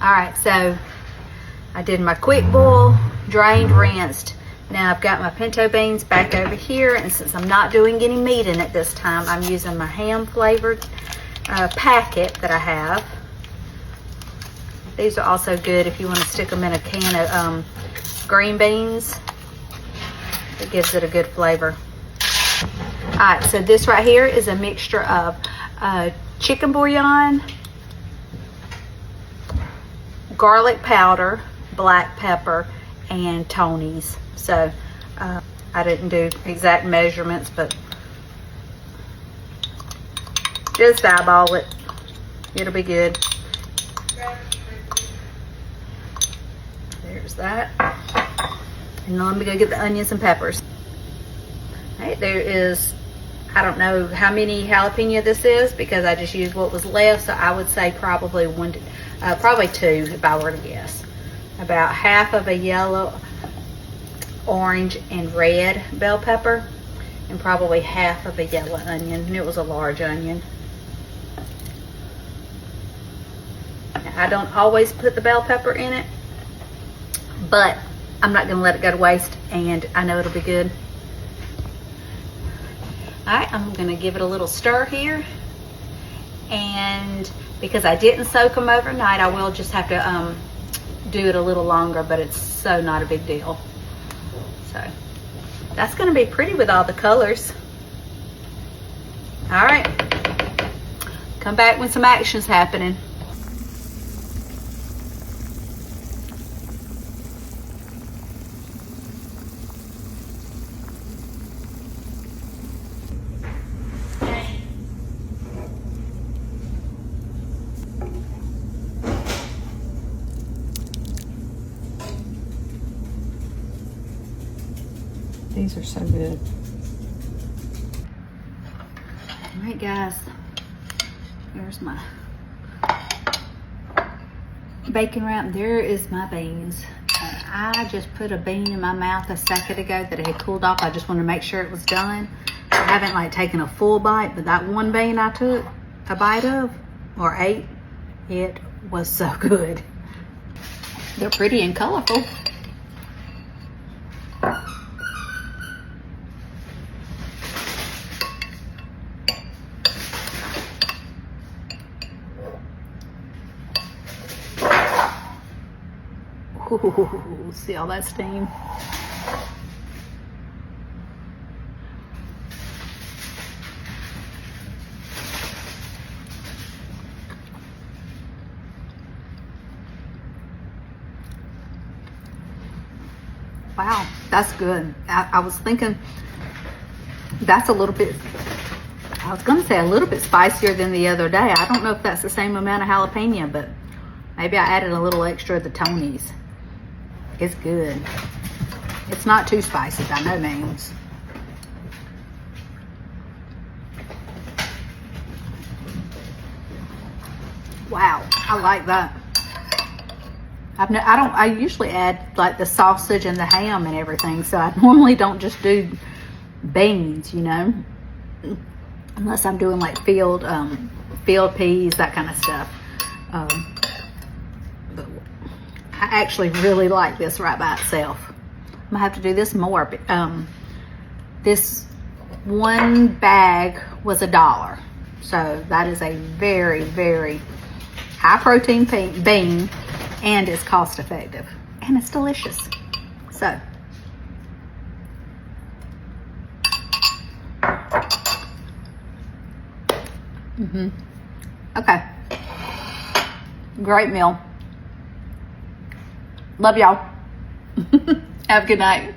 All right, so I did my quick boil, drained, rinsed. Now I've got my pinto beans back over here, and since I'm not doing any meat in it this time, I'm using my ham flavored packet that I have. These are also good if you want to stick them in a can of green beans. It gives it a good flavor. All right, so this right here is a mixture of chicken bouillon, garlic powder, black pepper, and Tony's. So I didn't do exact measurements, but just eyeball it. It'll be good. There's that. And now let me go get the onions and peppers. All right, there is, I don't know how many jalapeno this is because I just used what was left, so I would say probably probably two if I were to guess. About half of a yellow, orange, and red bell pepper, and probably half of a yellow onion, and it was a large onion. Now, I don't always put the bell pepper in it, but I'm not gonna let it go to waste, and I know it'll be good. All right, I'm gonna give it a little stir here, and because I didn't soak them overnight, I will just have to do it a little longer, but it's so not a big deal. So that's gonna be pretty with all the colors. All right, come back when some action's happening. These are so good. All right, guys, here's my bacon wrap. There is my beans. And I just put a bean in my mouth a second ago that it had cooled off. I just wanted to make sure it was done. I haven't like taken a full bite, but that one bean I took a bite of or ate, it was so good. They're pretty and colorful. Ooh, see all that steam? Wow, that's good. I was thinking that's a little bit, I was going to say a little bit spicier than the other day. I don't know if that's the same amount of jalapeno, but maybe I added a little extra of the Tony's. It's good. It's not too spicy by no means. Wow, I like that. I usually add like the sausage and the ham and everything, so I normally don't just do beans, you know, unless I'm doing like field peas, that kind of stuff. But I actually really like this right by itself. I'm gonna have to do this more. This one bag was $1, so that is a very, very high protein bean, and it's cost effective, and it's delicious. So okay, great meal. Love y'all. Have a good night.